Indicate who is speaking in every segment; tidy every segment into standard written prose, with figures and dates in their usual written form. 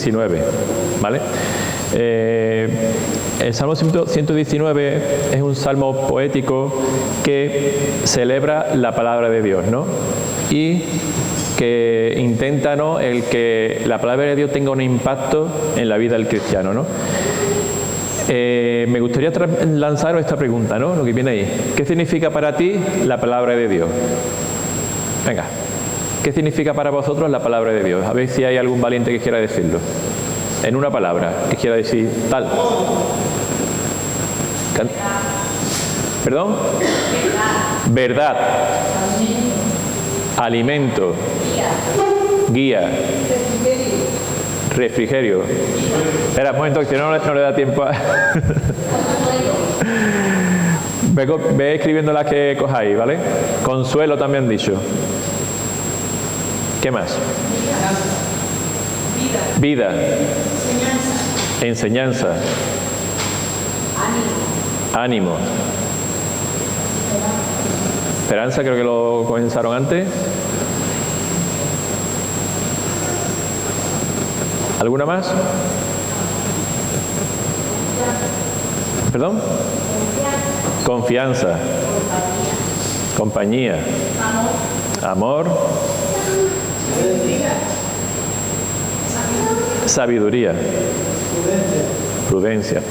Speaker 1: 119, ¿vale? El Salmo 119 es un salmo poético que celebra la palabra de Dios, ¿no? Y que intenta, ¿no?, el que la palabra de Dios tenga un impacto en la vida del cristiano, ¿no? Me gustaría lanzaros esta pregunta, ¿no?, lo que viene ahí. ¿Qué significa para ti la palabra de Dios? Venga, ¿qué significa para vosotros la palabra de Dios? A ver si hay algún valiente que quiera decirlo. En una palabra, que quiera decir tal. ¿Perdón? Verdad. Alimento. Guía. Refrigerio. Espera, un momento, que no le da tiempo a... Ve escribiendo las que cojáis, ¿vale? Consuelo también han dicho. ¿Qué más? Vida. Enseñanza. Ánimo. Esperanza, creo que lo comenzaron antes. ¿Alguna más? ¿Perdón? Confianza. Compañía. Amor. Sabiduría. Prudencia.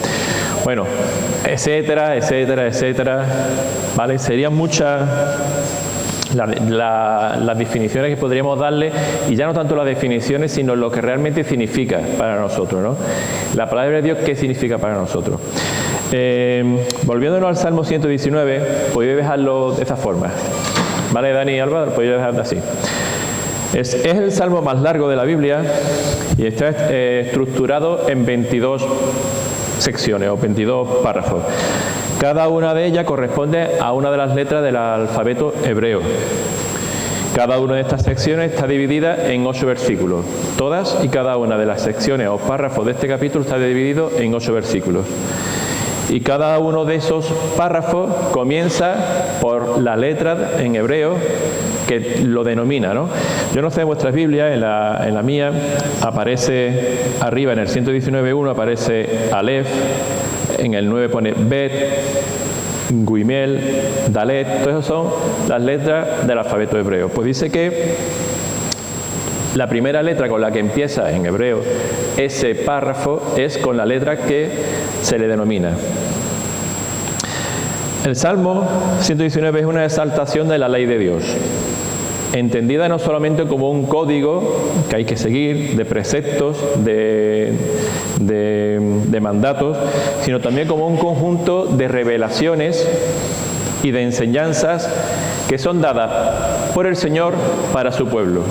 Speaker 1: Bueno, etcétera, etcétera, etcétera. ¿Vale? Serían muchas las definiciones que podríamos darle, y ya no tanto las definiciones, sino lo que realmente significa para nosotros, ¿no? La palabra de Dios, ¿qué significa para nosotros? Volviéndonos al Salmo 119, podéis dejarlo de esta forma. ¿Vale, Dani y Álvaro? Podéis dejarlo así. Es el salmo más largo de la Biblia y está estructurado en 22 secciones o 22 párrafos. Cada una de ellas corresponde a una de las letras del alfabeto hebreo. Cada una de estas secciones está dividida en 8 versículos. Todas y cada una de las secciones o párrafos de este capítulo está dividido en 8 versículos. Y cada uno de esos párrafos comienza por la letra en hebreo que lo denomina, ¿no? Yo no sé en vuestras Biblias, en la mía aparece arriba en el 119.1 aparece Aleph, en el 9 pone Bet, Guimel, Dalet, todas esas son las letras del alfabeto hebreo. Pues dice que la primera letra con la que empieza en hebreo ese párrafo es con la letra que se le denomina. El Salmo 119 es una exaltación de la ley de Dios, entendida no solamente como un código que hay que seguir, de preceptos, de mandatos, sino también como un conjunto de revelaciones y de enseñanzas que son dadas por el Señor para su pueblo.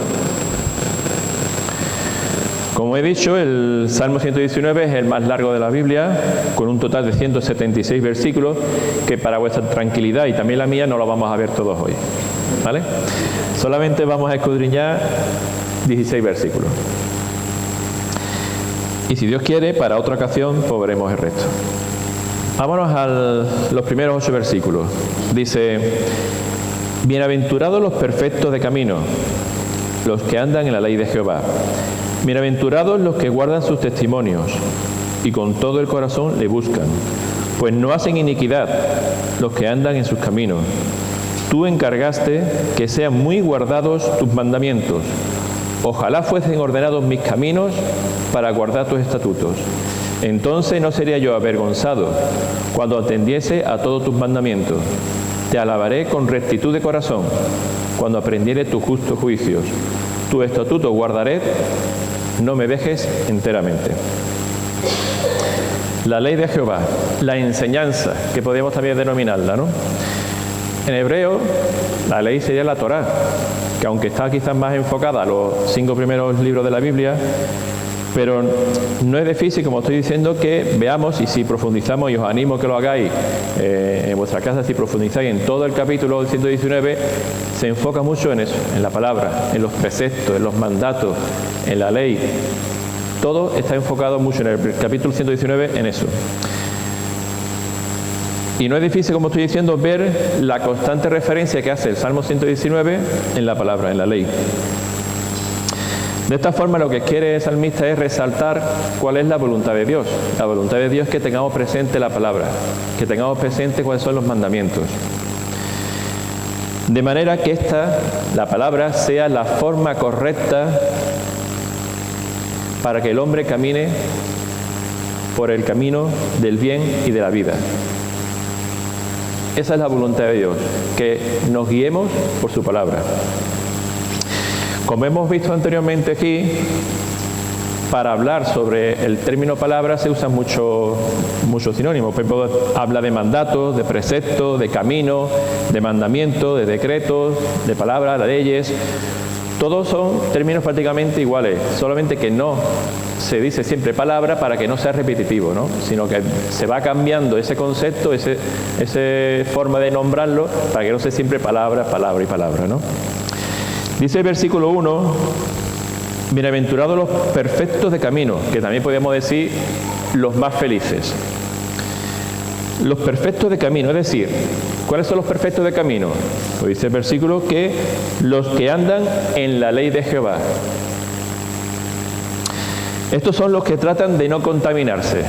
Speaker 1: Como he dicho, el Salmo 119 es el más largo de la Biblia, con un total de 176 versículos, que para vuestra tranquilidad y también la mía no lo vamos a ver todos hoy, ¿vale? Solamente vamos a escudriñar 16 versículos. Y si Dios quiere, para otra ocasión, pues veremos el resto. Vámonos a los primeros 8 versículos. Dice: bienaventurados los perfectos de camino, los que andan en la ley de Jehová. Bienaventurados los que guardan sus testimonios y con todo el corazón le buscan, pues no hacen iniquidad los que andan en sus caminos. Tú encargaste que sean muy guardados tus mandamientos. Ojalá fuesen ordenados mis caminos para guardar tus estatutos. Entonces no sería yo avergonzado cuando atendiese a todos tus mandamientos. Te alabaré con rectitud de corazón cuando aprendiere tus justos juicios. Tu estatuto guardaré, no me dejes enteramente. La ley de Jehová, la enseñanza, que podríamos también denominarla, ¿no? En hebreo, la ley sería la Torá, que aunque está quizás más enfocada a los 5 primeros libros de la Biblia, pero no es difícil, como estoy diciendo, que veamos, y si profundizamos, y os animo que lo hagáis en vuestra casa, si profundizáis en todo el capítulo del 119, se enfoca mucho en eso, en la palabra, en los preceptos, en los mandatos, en la ley. Todo está enfocado mucho en el capítulo 119 en eso. Y no es difícil, como estoy diciendo, ver la constante referencia que hace el Salmo 119 en la palabra, en la ley. De esta forma lo que quiere el salmista es resaltar cuál es la voluntad de Dios. La voluntad de Dios es que tengamos presente la palabra, que tengamos presente cuáles son los mandamientos. De manera que la palabra, sea la forma correcta para que el hombre camine por el camino del bien y de la vida. Esa es la voluntad de Dios, que nos guiemos por su palabra. Como hemos visto anteriormente aquí, para hablar sobre el término palabra se usan muchos sinónimos. Por ejemplo, habla de mandatos, de preceptos, de camino, de mandamientos, de decretos, de palabras, de leyes. Todos son términos prácticamente iguales, solamente que no se dice siempre palabra para que no sea repetitivo, ¿no? Sino que se va cambiando ese concepto, esa forma de nombrarlo, para que no sea siempre palabra, palabra y palabra, ¿no? Dice el versículo 1, bienaventurados los perfectos de camino, que también podemos decir los más felices. Los perfectos de camino, es decir, ¿cuáles son los perfectos de camino? Pues dice el versículo que los que andan en la ley de Jehová. Estos son los que tratan de no contaminarse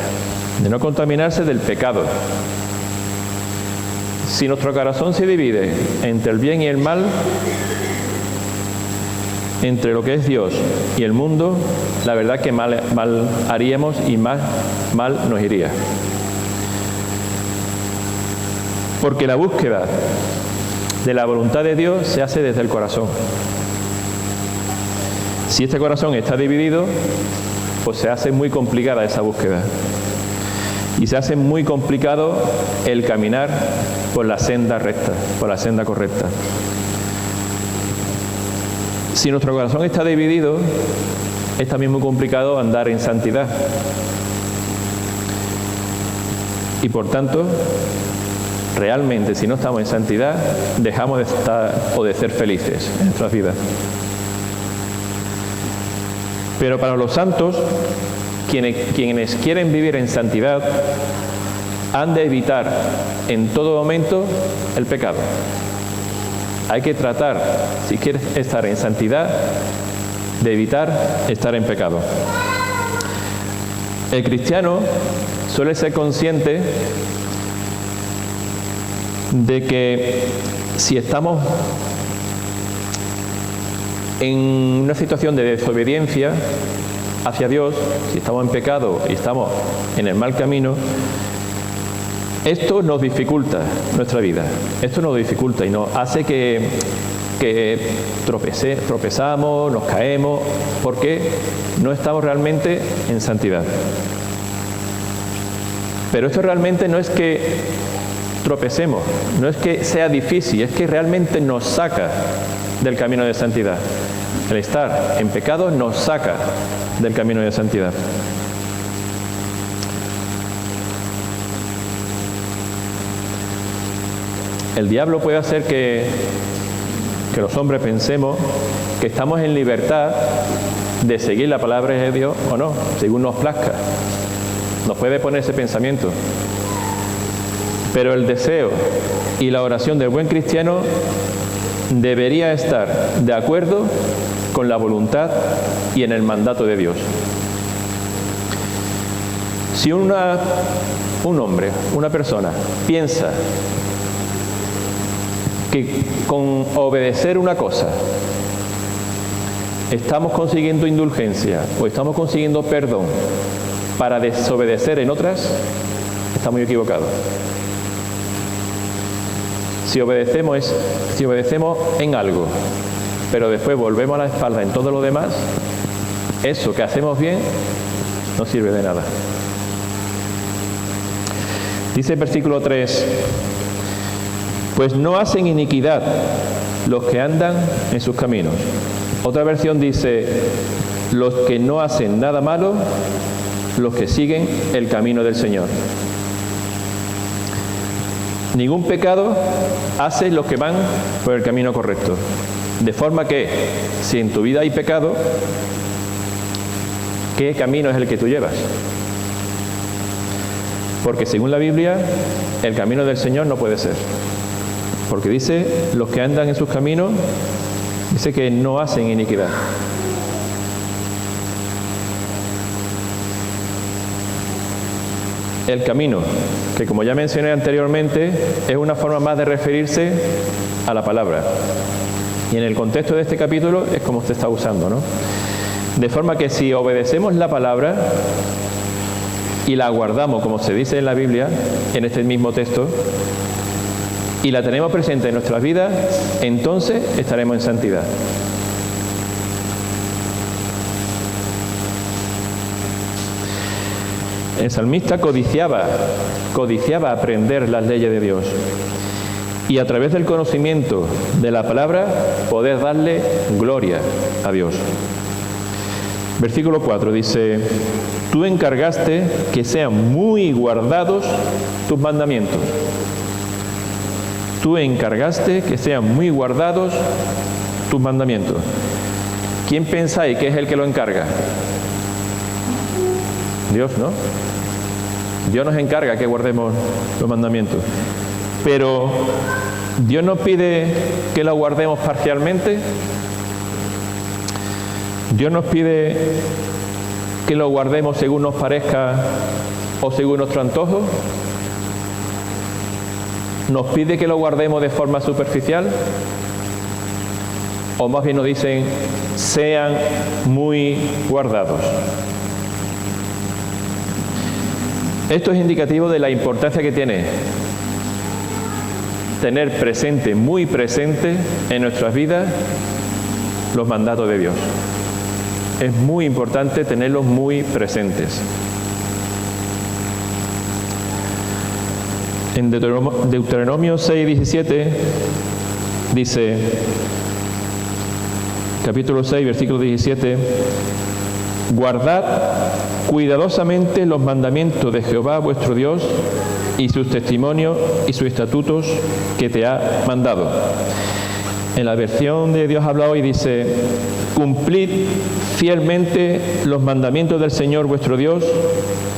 Speaker 1: del pecado. Si nuestro corazón se divide entre el bien y el mal, entre lo que es Dios y el mundo, la verdad que mal haríamos y más mal nos iría. Porque la búsqueda de la voluntad de Dios se hace desde el corazón. Si este corazón está dividido, pues se hace muy complicada esa búsqueda. Y se hace muy complicado el caminar por la senda recta, por la senda correcta. Si nuestro corazón está dividido, es también muy complicado andar en santidad. Y por tanto, realmente, si no estamos en santidad, dejamos de estar o de ser felices en nuestras vidas. Pero para los santos, quienes quieren vivir en santidad, han de evitar en todo momento el pecado. Hay que tratar, si quieres estar en santidad, de evitar estar en pecado. El cristiano suele ser consciente de que si estamos en una situación de desobediencia hacia Dios, si estamos en pecado y estamos en el mal camino, esto nos dificulta nuestra vida. Esto nos dificulta y nos hace que tropezamos, nos caemos, porque no estamos realmente en santidad. Pero esto realmente no es que tropecemos, no es que sea difícil, es que realmente nos saca del camino de santidad. El estar en pecado nos saca del camino de santidad. El diablo puede hacer que los hombres pensemos que estamos en libertad de seguir la palabra de Dios o no, según nos plazca. Nos puede poner ese pensamiento. Pero el deseo y la oración del buen cristiano debería estar de acuerdo con la voluntad y en el mandato de Dios. Si un hombre, una persona, piensa que con obedecer una cosa estamos consiguiendo indulgencia o estamos consiguiendo perdón para desobedecer en otras, está muy equivocado. Si obedecemos en algo, pero después volvemos a la espalda en todo lo demás, eso que hacemos bien no sirve de nada. Dice el versículo 3, pues no hacen iniquidad los que andan en sus caminos. Otra versión dice, los que no hacen nada malo, los que siguen el camino del Señor. Ningún pecado hace los que van por el camino correcto. De forma que, si en tu vida hay pecado, ¿qué camino es el que tú llevas? Porque según la Biblia, el camino del Señor no puede ser. Porque dice, los que andan en sus caminos, dice que no hacen iniquidad. el camino, que como ya mencioné anteriormente, es una forma más de referirse a la palabra. Y en el contexto de este capítulo es como usted está usando, ¿no? De forma que si obedecemos la palabra y la guardamos, como se dice en la Biblia, en este mismo texto, y la tenemos presente en nuestras vidas, entonces estaremos en santidad. El salmista codiciaba aprender las leyes de Dios y a través del conocimiento de la palabra poder darle gloria a Dios. Versículo 4 dice: tú encargaste que sean muy guardados tus mandamientos. Tú encargaste que sean muy guardados tus mandamientos. ¿Quién pensáis que es el que lo encarga? Dios, ¿no? Dios nos encarga que guardemos los mandamientos. Pero Dios nos pide que lo guardemos parcialmente. Dios nos pide que lo guardemos según nos parezca o según nuestro antojo. ¿Nos pide que lo guardemos de forma superficial? O más bien nos dicen, sean muy guardados. Esto es indicativo de la importancia que tiene tener presente, muy presente en nuestras vidas, los mandatos de Dios. Es muy importante tenerlos muy presentes. En Deuteronomio 6:17 dice, capítulo 6, versículo 17, guardad cuidadosamente los mandamientos de Jehová vuestro Dios y sus testimonios y sus estatutos que te ha mandado. En la versión de Dios habla hoy dice, cumplid fielmente los mandamientos del Señor vuestro Dios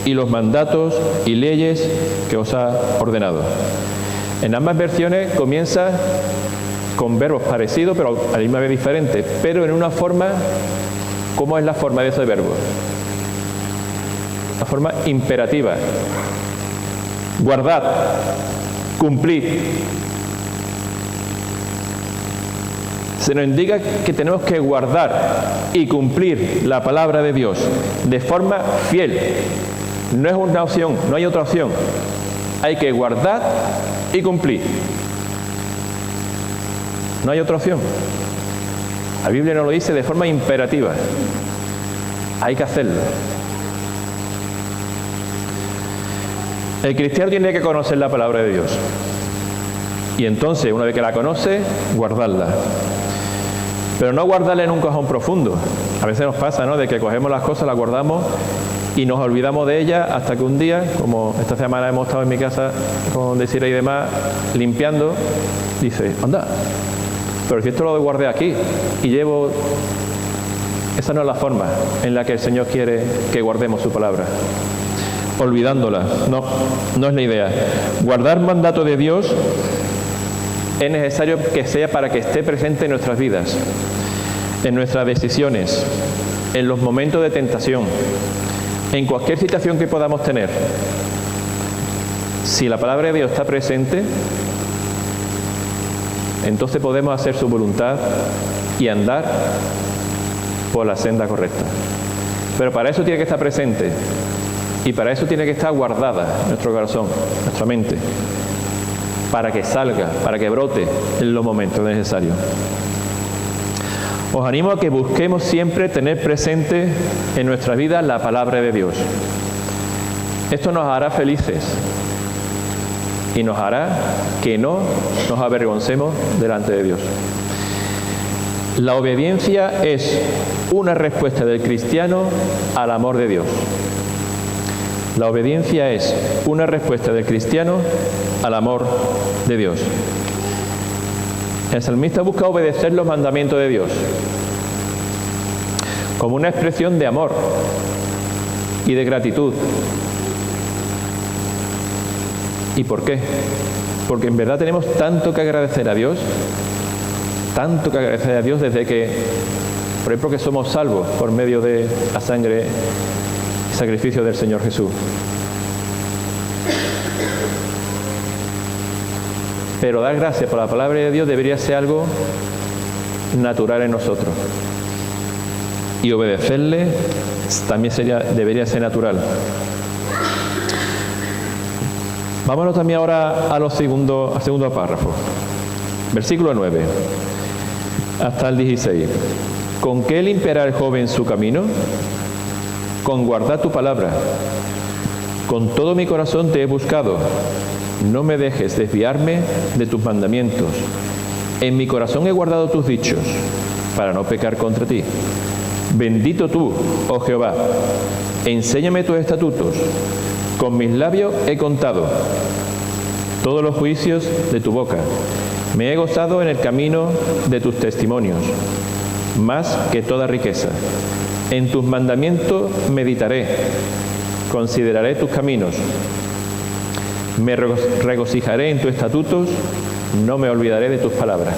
Speaker 1: y los mandatos y leyes que os ha ordenado. En ambas versiones comienza con verbos parecidos, pero a la misma vez diferentes, pero en una forma, ¿cómo es la forma de ese verbo? La forma imperativa. Guardad, cumplid. Se nos indica que tenemos que guardar y cumplir la palabra de Dios de forma fiel. No es una opción, no hay otra opción. Hay que guardar y cumplir. No hay otra opción. La Biblia nos lo dice de forma imperativa. Hay que hacerlo. El cristiano tiene que conocer la palabra de Dios. Y entonces, una vez que la conoce, guardarla. Pero no guardarla en un cajón profundo. A veces nos pasa, ¿no?, de que cogemos las cosas, las guardamos y nos olvidamos de ellas hasta que un día, como esta semana hemos estado en mi casa con Desiree y demás, limpiando, dice, anda, pero si esto lo guardé aquí y llevo... Esa no es la forma en la que el Señor quiere que guardemos su palabra. Olvidándola. No es la idea. Guardar mandato de Dios es necesario que sea para que esté presente en nuestras vidas, en nuestras decisiones, en los momentos de tentación, en cualquier situación que podamos tener. Si la palabra de Dios está presente, entonces podemos hacer su voluntad y andar por la senda correcta. Pero para eso tiene que estar presente y para eso tiene que estar guardada nuestro corazón, nuestra mente, para que salga, para que brote en los momentos necesarios. Os animo a que busquemos siempre tener presente en nuestra vida la palabra de Dios. Esto nos hará felices y nos hará que no nos avergoncemos delante de Dios. La obediencia es una respuesta del cristiano al amor de Dios. La obediencia es una respuesta del cristiano al amor de Dios. El salmista busca obedecer los mandamientos de Dios como una expresión de amor y de gratitud. ¿Y por qué? Porque en verdad tenemos tanto que agradecer a Dios, desde que, por ejemplo, que somos salvos por medio de la sangre y sacrificio del Señor Jesús. Pero dar gracias por la palabra de Dios debería ser algo natural en nosotros. Y obedecerle también debería ser natural. Vámonos también ahora al segundo párrafo. Versículo 9 hasta el 16. ¿Con qué limpiará el joven su camino? Con guardar tu palabra. Con todo mi corazón te he buscado. No me dejes desviarme de tus mandamientos. En mi corazón he guardado tus dichos, para no pecar contra ti. Bendito tú, oh Jehová. Enséñame tus estatutos. Con mis labios he contado todos los juicios de tu boca. Me he gozado en el camino de tus testimonios, más que toda riqueza. En tus mandamientos meditaré, consideraré tus caminos. Me regocijaré en tus estatutos, no me olvidaré de tus palabras.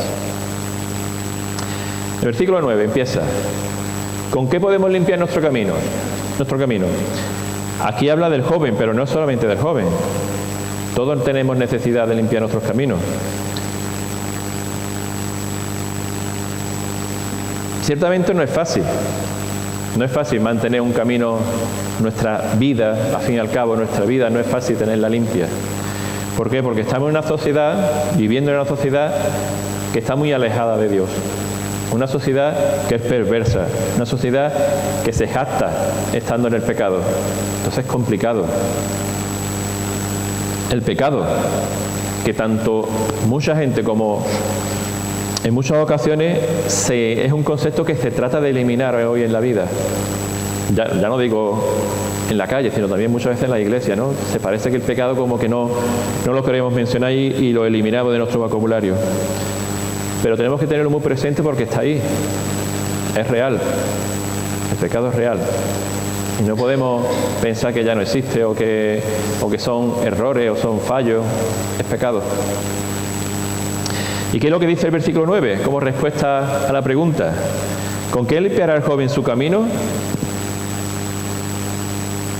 Speaker 1: El versículo 9 empieza: ¿con qué podemos limpiar nuestro camino? Aquí habla del joven, pero no solamente del joven. Todos tenemos necesidad de limpiar nuestros caminos. Ciertamente no es fácil. No es fácil mantener un camino, nuestra vida, al fin y al cabo, nuestra vida no es fácil tenerla limpia. ¿Por qué? Porque estamos en una sociedad, viviendo en una sociedad que está muy alejada de Dios. Una sociedad que es perversa, una sociedad que se jacta estando en el pecado. Entonces es complicado. El pecado, que tanto mucha gente como en muchas ocasiones es un concepto que se trata de eliminar hoy en la vida. Ya no digo en la calle, sino también muchas veces en la iglesia, ¿no? Se parece que el pecado como que no lo queremos mencionar y lo eliminamos de nuestro vocabulario. Pero tenemos que tenerlo muy presente porque está ahí. Es real. El pecado es real. Y no podemos pensar que ya no existe o que son errores o son fallos. Es pecado. ¿Y qué es lo que dice el versículo 9 como respuesta a la pregunta? ¿Con qué limpiará el joven su camino?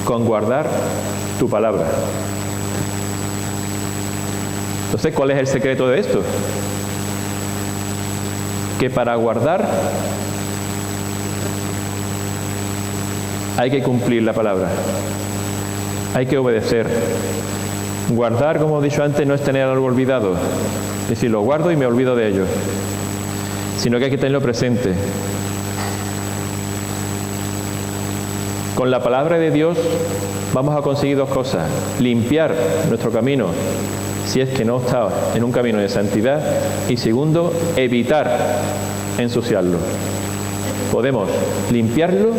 Speaker 1: Con guardar tu palabra. Entonces, ¿cuál es el secreto de esto? Que para guardar hay que cumplir la palabra. Hay que obedecer. Guardar, como he dicho antes, no es tener algo olvidado. Es decir, lo guardo y me olvido de ello. Sino que hay que tenerlo presente. Con la palabra de Dios vamos a conseguir dos cosas. Limpiar nuestro camino, si es que no está en un camino de santidad. Y segundo, evitar ensuciarlo. Podemos limpiarlo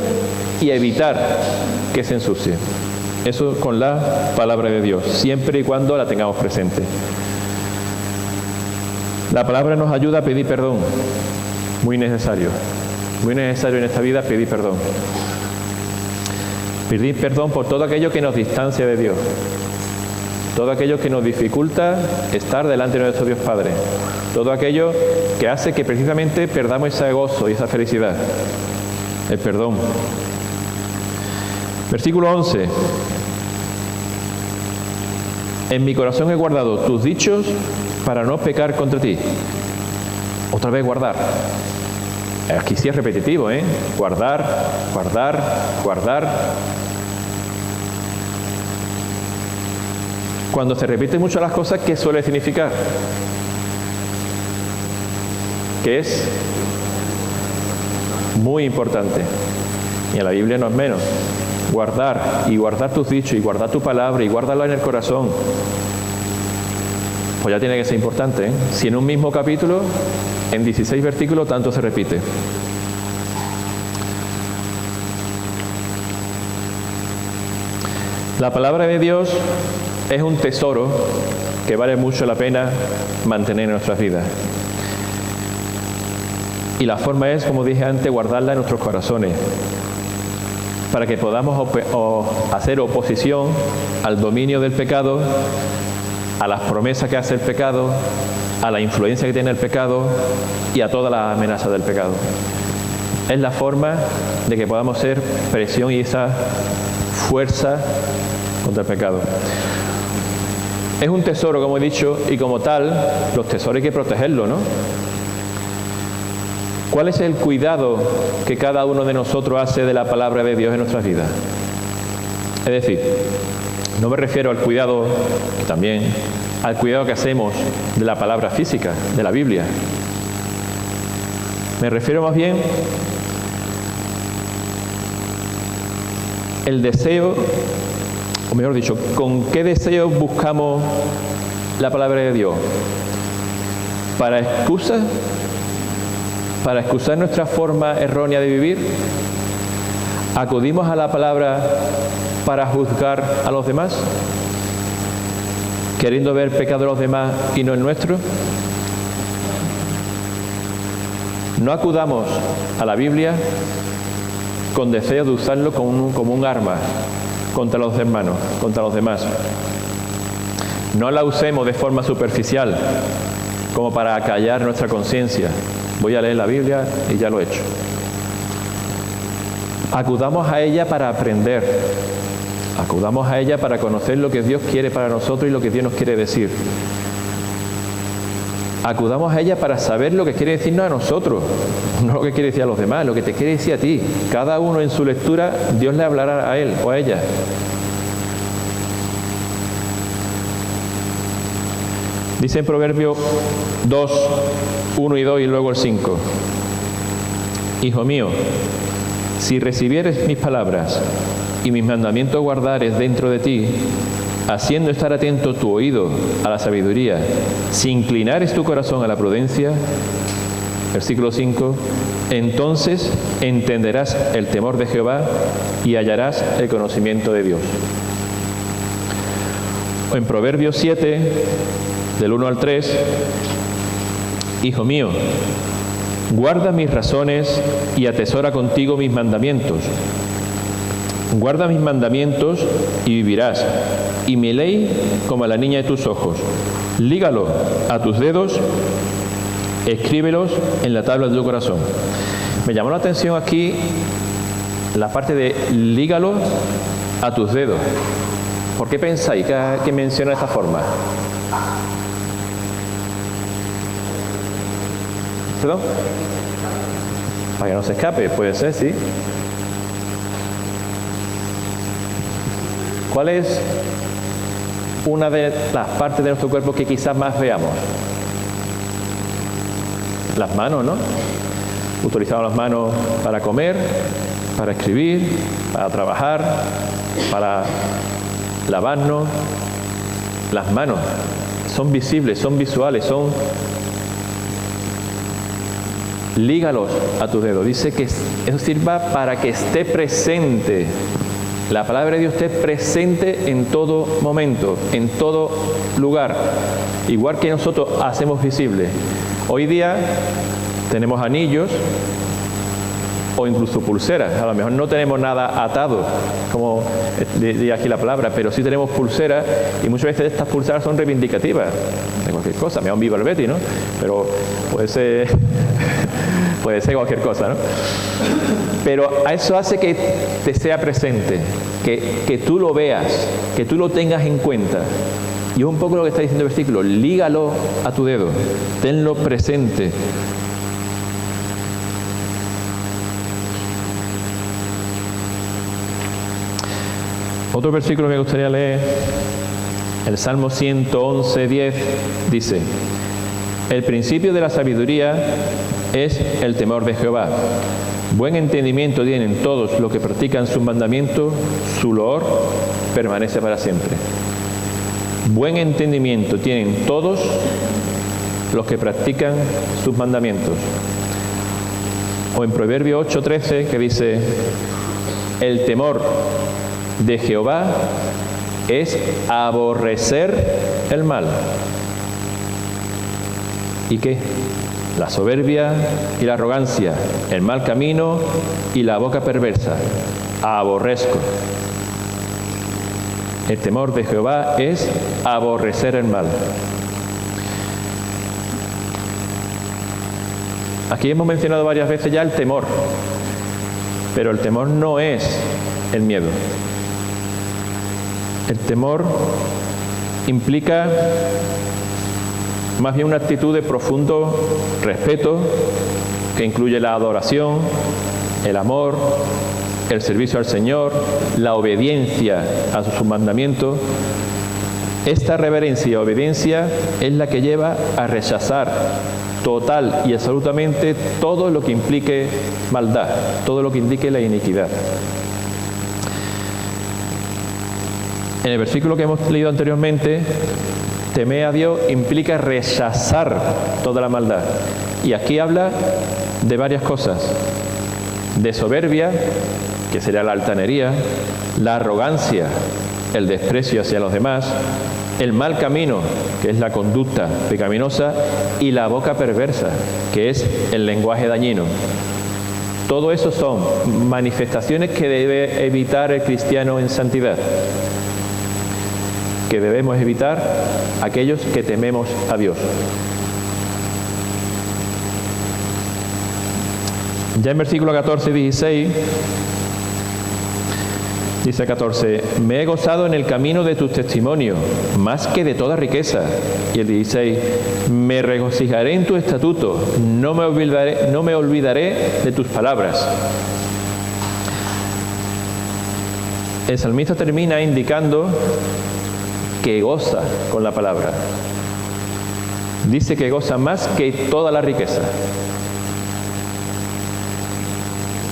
Speaker 1: y evitar que se ensucie. Eso con la palabra de Dios, siempre y cuando la tengamos presente. La palabra nos ayuda a pedir perdón. Muy necesario. Muy necesario en esta vida pedir perdón. Pedir perdón por todo aquello que nos distancia de Dios. Todo aquello que nos dificulta estar delante de nuestro Dios Padre. Todo aquello que hace que precisamente perdamos ese gozo y esa felicidad. El perdón. Versículo 11. En mi corazón he guardado tus dichos para no pecar contra ti. Otra vez guardar. Aquí sí es repetitivo, ¿eh? Guardar, guardar, guardar. Cuando se repiten mucho las cosas, ¿qué suele significar? Que es muy importante. Y en la Biblia no es menos. Guardar y guardar tus dichos y guardar tu palabra y guardarla en el corazón. Pues ya tiene que ser importante, ¿eh? Si en un mismo capítulo, en 16 versículos, tanto se repite. La palabra de Dios es un tesoro que vale mucho la pena mantener en nuestras vidas. Y la forma es, como dije antes, guardarla en nuestros corazones, para que podamos hacer oposición al dominio del pecado, a las promesas que hace el pecado, a la influencia que tiene el pecado y a todas las amenazas del pecado. Es la forma de que podamos ser presión y esa fuerza contra el pecado. Es un tesoro, como he dicho, y como tal, los tesoros hay que protegerlos, ¿no? ¿Cuál es el cuidado que cada uno de nosotros hace de la palabra de Dios en nuestras vidas? Es decir, no me refiero al cuidado, que también, al cuidado que hacemos de la palabra física, de la Biblia. Me refiero más bien el deseo, o mejor dicho, ¿con qué deseo buscamos la palabra de Dios? ¿Para excusas? ¿Para excusar nuestra forma errónea de vivir? ¿Acudimos a la palabra para juzgar a los demás? ¿Queriendo ver pecado de los demás y no el nuestro? No acudamos a la Biblia con deseo de usarlo como un arma contra los hermanos, contra los demás. No la usemos de forma superficial, como para acallar nuestra conciencia. Voy a leer la Biblia y ya lo he hecho. Acudamos a ella para aprender. Acudamos a ella para conocer lo que Dios quiere para nosotros y lo que Dios nos quiere decir. Acudamos a ella para saber lo que quiere decirnos a nosotros, no lo que quiere decir a los demás, lo que te quiere decir a ti. Cada uno en su lectura, Dios le hablará a él o a ella. Dice en Proverbios 2, 1 y 2 y luego el 5. Hijo mío, si recibieres mis palabras y mis mandamientos guardares dentro de ti, haciendo estar atento tu oído a la sabiduría, si inclinares tu corazón a la prudencia, versículo 5, entonces entenderás el temor de Jehová y hallarás el conocimiento de Dios. O en Proverbios 7, del 1 al 3, hijo mío, guarda mis razones y atesora contigo mis mandamientos. Guarda mis mandamientos y vivirás, y mi ley como a la niña de tus ojos. Lígalo a tus dedos, escríbelos en la tabla de tu corazón. Me llamó la atención aquí la parte de lígalo a tus dedos. ¿Por qué pensáis que menciona de esta forma? ¿Perdón? Para que no se escape, puede ser, sí. ¿Cuál es una de las partes de nuestro cuerpo que quizás más veamos? Las manos, ¿no? Utilizamos las manos para comer, para escribir, para trabajar, para lavarnos. Las manos son visibles, son visuales, son... Lígalos a tus dedos. Dice que eso sirva para que esté presente. La palabra de Dios esté presente en todo momento, en todo lugar. Igual que nosotros hacemos visible. Hoy día tenemos anillos o incluso pulseras. A lo mejor no tenemos nada atado, como dice aquí la palabra, pero sí tenemos pulseras y muchas veces estas pulseras son reivindicativas de cualquier cosa. Me da un viva el Betty, ¿no? Pero puede ser cualquier cosa, ¿no? Pero a eso hace que te sea presente, que tú lo veas, que tú lo tengas en cuenta. Y es un poco lo que está diciendo el versículo, lígalo a tu dedo, tenlo presente. Otro versículo que me gustaría leer, el Salmo 111, 10, dice, el principio de la sabiduría es el temor de Jehová. Buen entendimiento tienen todos los que practican sus mandamientos, su loor permanece para siempre. Buen entendimiento tienen todos los que practican sus mandamientos. O en Proverbios 8:13 que dice, el temor de Jehová es aborrecer el mal. ¿Y qué? La soberbia y la arrogancia, el mal camino y la boca perversa. Aborrezco. El temor de Jehová es aborrecer el mal. Aquí hemos mencionado varias veces ya el temor, pero el temor no es el miedo. El temor implica más bien una actitud de profundo respeto que incluye la adoración, el amor, el servicio al Señor, la obediencia a sus mandamientos. Esta reverencia y obediencia es la que lleva a rechazar total y absolutamente todo lo que implique maldad, todo lo que indique la iniquidad. En el versículo que hemos leído anteriormente, temer a Dios implica rechazar toda la maldad. Y aquí habla de varias cosas. De soberbia, que sería la altanería, la arrogancia, el desprecio hacia los demás, el mal camino, que es la conducta pecaminosa, y la boca perversa, que es el lenguaje dañino. Todo eso son manifestaciones que debe evitar el cristiano en santidad, que debemos evitar aquellos que tememos a Dios. Ya en versículo 14 y 16, dice 14, me he gozado en el camino de tus testimonios, más que de toda riqueza. Y el 16, me regocijaré en tu estatuto, no me olvidaré de tus palabras. El salmista termina indicando que goza con la palabra. Dice que goza más que toda la riqueza.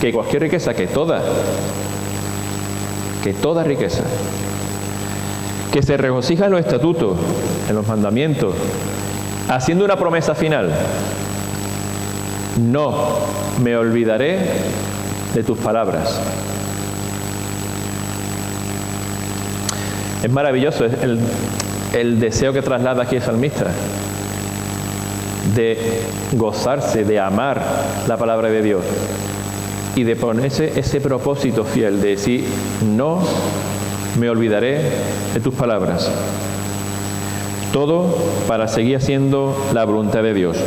Speaker 1: Que cualquier riqueza, que toda riqueza. Que se regocija en los estatutos, en los mandamientos, haciendo una promesa final. No me olvidaré de tus palabras. Es maravilloso el deseo que traslada aquí el salmista, de gozarse, de amar la palabra de Dios y de ponerse ese propósito fiel de decir, no me olvidaré de tus palabras. Todo para seguir haciendo la voluntad de Dios.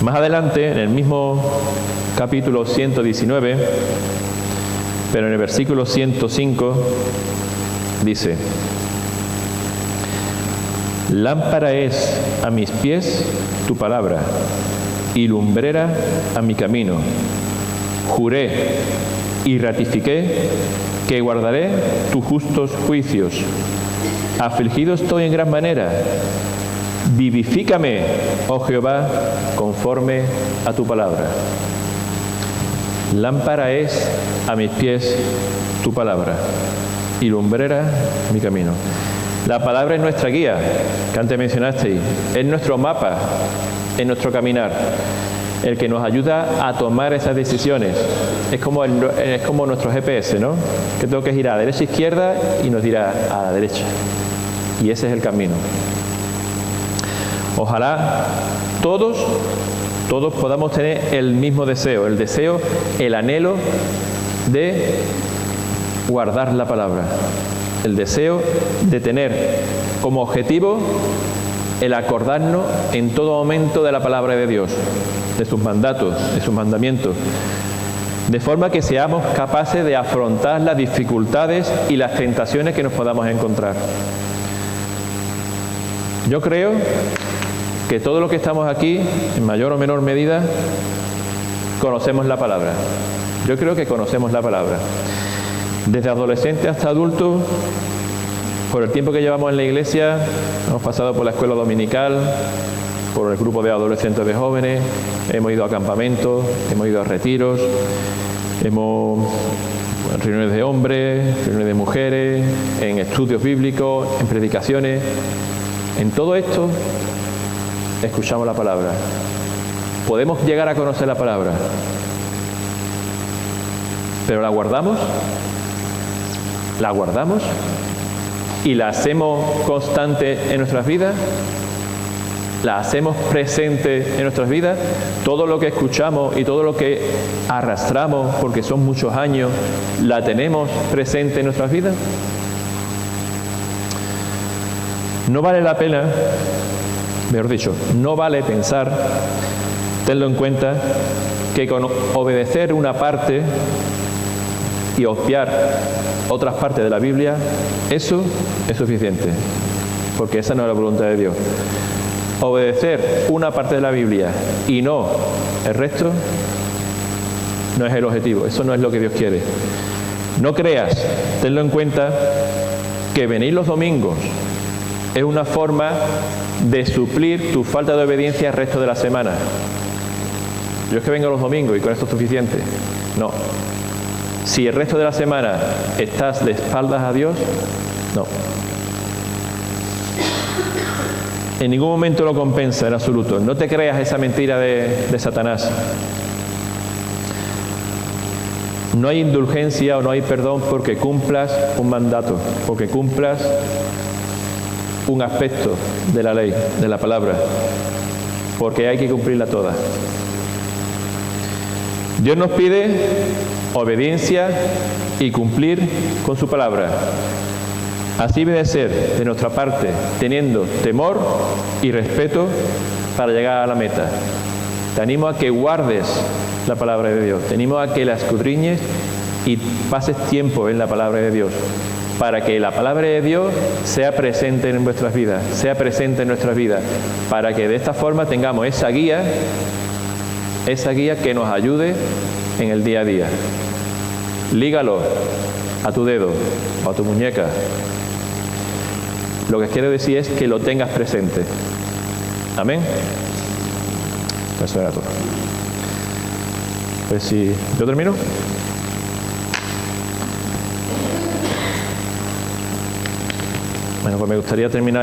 Speaker 1: Más adelante, en el mismo capítulo 119, pero en el versículo 105, dice, lámpara es a mis pies tu palabra y lumbrera a mi camino. Juré y ratifiqué que guardaré tus justos juicios. Afligido estoy en gran manera. Vivifícame, oh Jehová, conforme a tu palabra. Lámpara es a mis pies tu palabra y lumbrera mi camino. La palabra es nuestra guía, que antes mencionasteis, es nuestro mapa, en nuestro caminar, el que nos ayuda a tomar esas decisiones. Es como nuestro GPS, ¿no? Que tengo que girar a derecha e izquierda y nos dirá a la derecha. Y ese es el camino. Ojalá todos podamos tener el mismo deseo, el anhelo de guardar la palabra, el deseo de tener como objetivo el acordarnos en todo momento de la palabra de Dios, de sus mandatos, de sus mandamientos, de forma que seamos capaces de afrontar las dificultades y las tentaciones que nos podamos encontrar. Yo creo que todos los que estamos aquí, en mayor o menor medida, conocemos la palabra. Yo creo que conocemos la palabra. Desde adolescente hasta adulto, por el tiempo que llevamos en la iglesia, hemos pasado por la escuela dominical, por el grupo de adolescentes de jóvenes, hemos ido a campamentos, hemos ido a retiros, en reuniones de hombres, reuniones de mujeres, en estudios bíblicos, en predicaciones. En todo esto escuchamos la palabra. Podemos llegar a conocer la palabra, pero ¿la guardamos? ¿La guardamos? ¿Y la hacemos constante en nuestras vidas? ¿La hacemos presente en nuestras vidas? Todo lo que escuchamos y todo lo que arrastramos, porque son muchos años, ¿la tenemos presente en nuestras vidas? No vale la pena, mejor dicho, no vale pensar, tenlo en cuenta, que con obedecer una parte y obviar otras partes de la Biblia, eso es suficiente, porque esa no es la voluntad de Dios. Obedecer una parte de la Biblia y no el resto no es el objetivo, eso no es lo que Dios quiere. No creas, tenlo en cuenta, que venir los domingos es una forma de suplir tu falta de obediencia el resto de la semana. Yo es que vengo los domingos y con esto es suficiente. No. Si el resto de la semana estás de espaldas a Dios, no. En ningún momento lo compensa en absoluto. No te creas esa mentira de Satanás. No hay indulgencia o no hay perdón porque cumplas un mandato, porque cumplas un aspecto de la ley, de la palabra, porque hay que cumplirla toda. Dios nos pide obediencia y cumplir con su palabra. Así debe ser de nuestra parte, teniendo temor y respeto para llegar a la meta. Te animo a que guardes la palabra de Dios. Te animo a que la escudriñes y pases tiempo en la palabra de Dios, para que la palabra de Dios sea presente en vuestras vidas, para que de esta forma tengamos esa guía que nos ayude en el día a día. Lígalo a tu dedo o a tu muñeca. Lo que quiero decir es que lo tengas presente. Amén. Eso era todo. Pues si yo termino. Bueno, pues me gustaría terminar